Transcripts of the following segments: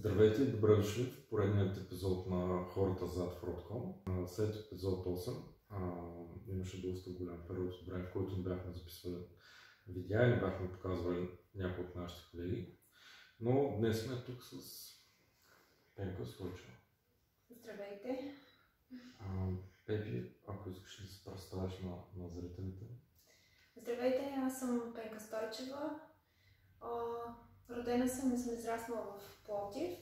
Здравейте и добре дошли в поредният епизод на Хората зад Фродком. След епизод 8 имаше доста голям период от време, в който не бяхме записвали видеа и не бяхме показвали някои от нашите колеги. Но днес сме тук с Пенка Стойчева. Здравейте! Пепи, ако искаш да се представиш на зрителите. Здравейте, аз съм Пенка Стойчева. Родена съм и съм израснала в Пловдив.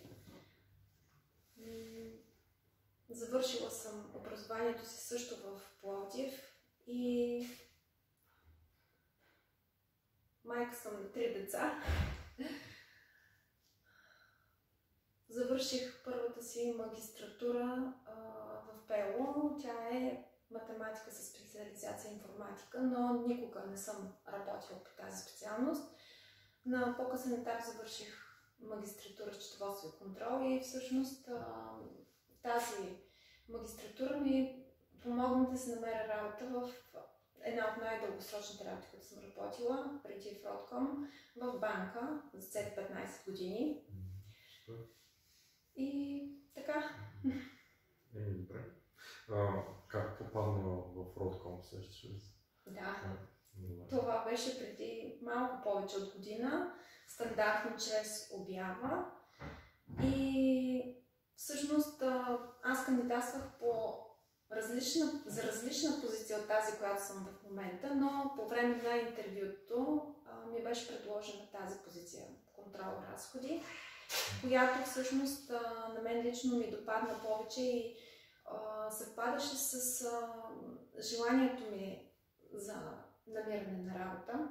Завършила съм образованието си също в Пловдив и майка съм на 3 деца. Завърших първата си магистратура в ПЕЛО. Тя е математика със специализация информатика, но никога не съм работила по тази специалност. На по-късен етап завърших магистратура счетоводство и контрол и всъщност тази магистратура ми помогна да се намеря работа в една от най-дългосрочните работи, които съм работила преди Фродком, в банка за след 15 години. И така. Добре. Как попадна в Фродком, сещаш ли се? Да. Това беше преди малко повече от година, стандартно чрез обява. И всъщност аз кандидатствах за различна позиция от тази, която съм в момента, но по време на интервюто ми беше предложена тази позиция контрол разходи, която всъщност на мен лично ми допадна повече и съвпадаше с желанието ми за намиране на работа.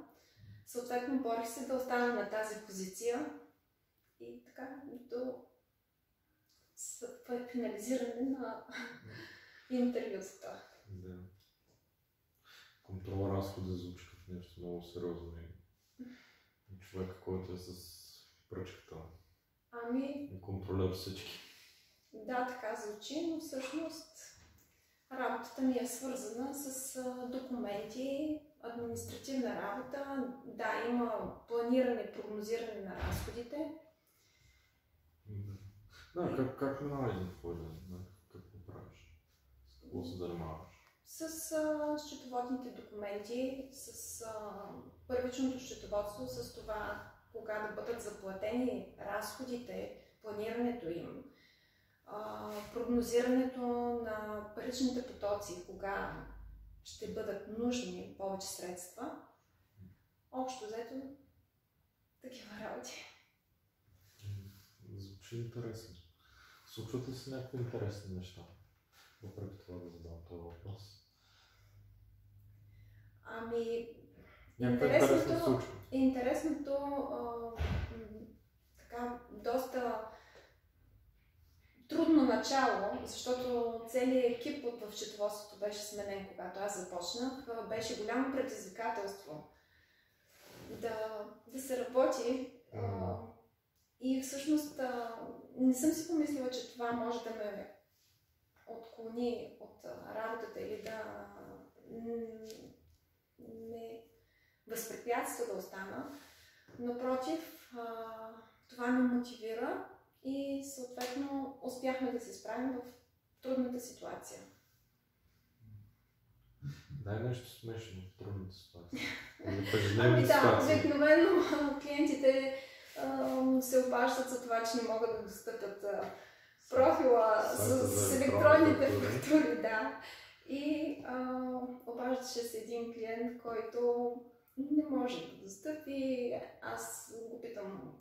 Съответно, борих се да остана на тази позиция и така до финализиране на интервюта. Да. Контрол разходи звучи като нещо много сериозно и човека, който е с пръчката. И контролира всички. Да, така звучи, но всъщност работата ми е свързана с документи, административна работа. Да, има планиране, прогнозиране на разходите. Да, как минава един твой ден? Какво правиш? С какво се занимаваш? С счетоводните документи, с първичното счетоводство, с това кога да бъдат заплатени разходите, планирането им, прогнозирането на паричните потоци, кога ще бъдат нужни повече средства. Общо взето такива работи. Звучи интересно. Случват ли се някакви интересни неща? Въпреки това да задам този въпрос. Интересното така доста трудно начало, защото целият екип в счетоводството беше сменен, когато аз започнах. Беше голямо предизвикателство да се работи. И всъщност не съм си помислила, че това може да ме отклони от работата или да ме възпрепятства да остана. Напротив, това ме мотивира и съответно успяхме да се справим в трудната ситуация. Дай нещо смешно в трудната ситуация. Обикновено клиентите се обаждат за това, че не могат да достъпят профила с електронните фактури. Да. И обаждаше се един клиент, който не може да достъпи. Аз го питам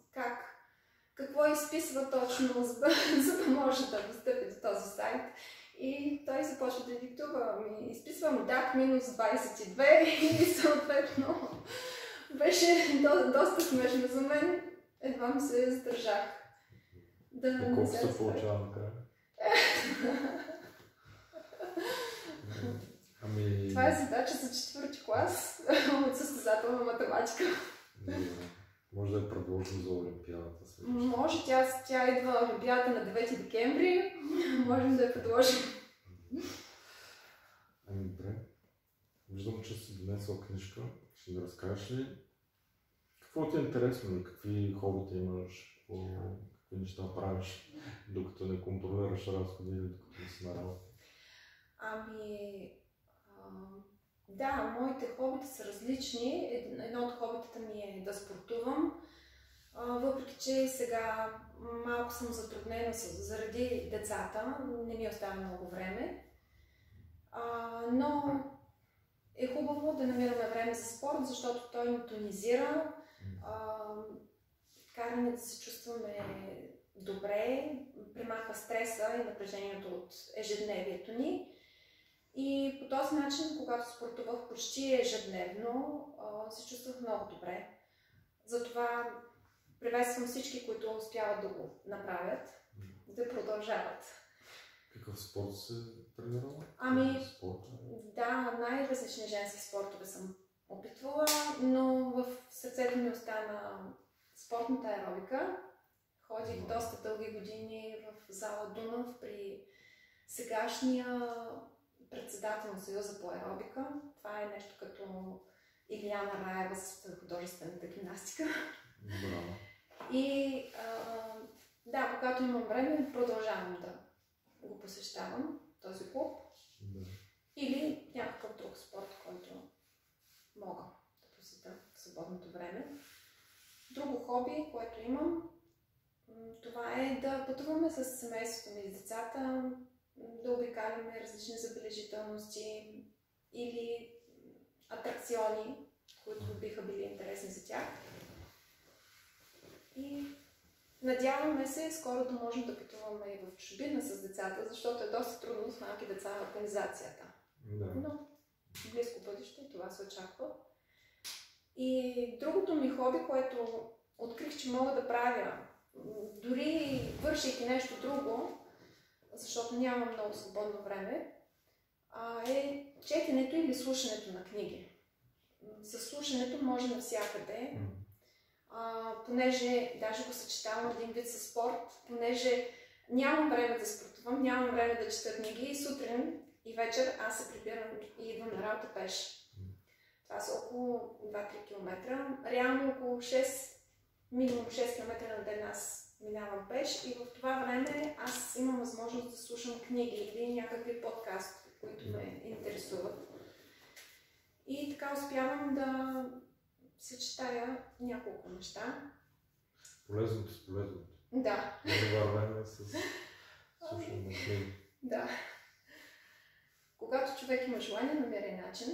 какво изписва точно, за да може да достъпи до този сайт. И той започва да диктува. Изписвам DAC минус 22 и съответно беше доста смешно за мен. Едва ми се задържах. И колко се получава накрая? Това е задача за 4-ти клас от състезателна математика. Може да я предложим за Олимпиадата. Може, тя идва Олимпиадата на 9 декември. Можем да я предложим. Добре. Виждам, че си донесла книжка. Ще ми разкажеш ли какво ти е интересно и какви хобита имаш? какви неща правиш, докато не контролираш разходи или докато не си на работа? Да, моите хобита са различни. Едно от хобитата ми е да спортувам. Въпреки че сега малко съм затруднена заради децата, не ми остава много време. Но е хубаво да намираме време за спорт, защото той ни тонизира, кара ни да се чувстваме добре, примахва стреса и напрежението от ежедневието ни. И по този начин, когато спортувах почти ежедневно, се чувствах много добре. Затова приветствам всички, които успяват да го направят, да продължават. Какъв спорт се тренирала? Да, най-различни женски спортове съм опитвала, но в сърцето ми остана спортната аеробика. Ходих доста дълги години в зала Дунав при сегашния председател на Съюза по аеробика. Това е нещо като Илияна Раева с художествената гимнастика. Браво. И да, когато имам време, продължавам да го посещавам, този клуб. Да. Или някакъв друг спорт, който мога да посетя в свободното време. Друго хоби, което имам, това е да пътуваме с семейството ми и с децата, да обикаляме различни забележителности или атракциони, които биха били интересни за тях. И надяваме се скоро да можем да пътуваме и в чужбина с децата, защото е доста трудно с малки деца в организацията. Да. Но в близко бъдеще това се очаква. И другото ми хоби, което открих, че мога да правя, дори вършейки нещо друго, защото нямам много свободно време, е четенето или слушането на книги. Със слушането може навсякъде, понеже даже го съчетавам един вид със спорт, понеже нямам време да спортувам, нямам време да чета книги и сутрин и вечер аз се прибирам и идвам на работа пеш. Това са около 2-3 км. Реално около минимум 6 км на ден аз минавам пеш и в това време аз имам възможност да слушам книги или някакви подкасти, които ме интересуват. И така успявам да съчетая няколко неща. Полезното с полезното. Да. Това време с слушане на книги. Да. Когато човек има желание, намери начин.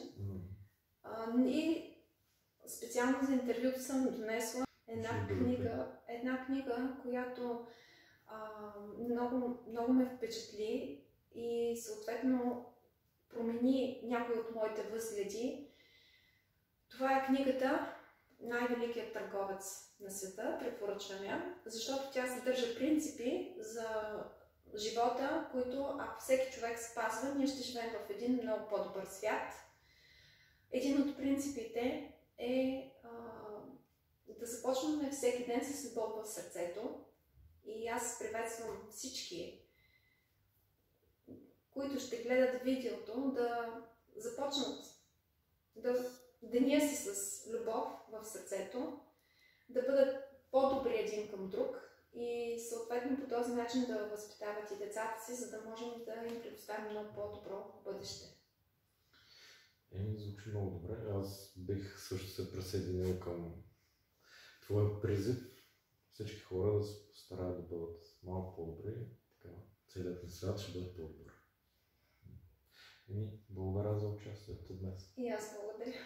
И специално за интервюто съм донесла една книга, която много ме впечатли и съответно промени някои от моите възгледи. Това е книгата "Най-великият търговец на света", препоръчвам я, защото тя съдържа принципи за живота, които ако всеки човек спазва, ние ще живеем в един много по-добър свят. Един от принципите е да започваме всеки ден с любов в сърцето. И аз приветствам всички, които ще гледат видеото, да започнат деня си с любов в сърцето, да бъдат по-добри един към друг и съответно по този начин да възпитават и децата си, за да можем да им предоставим много по-добро бъдеще. Звучи много добре. Аз бих също се присъединил към твоя призив всички хора да се постараят да бъдат малко по-добри, така целият ни свят ще бъде по-добър. Благодаря за участието днес. И аз благодаря.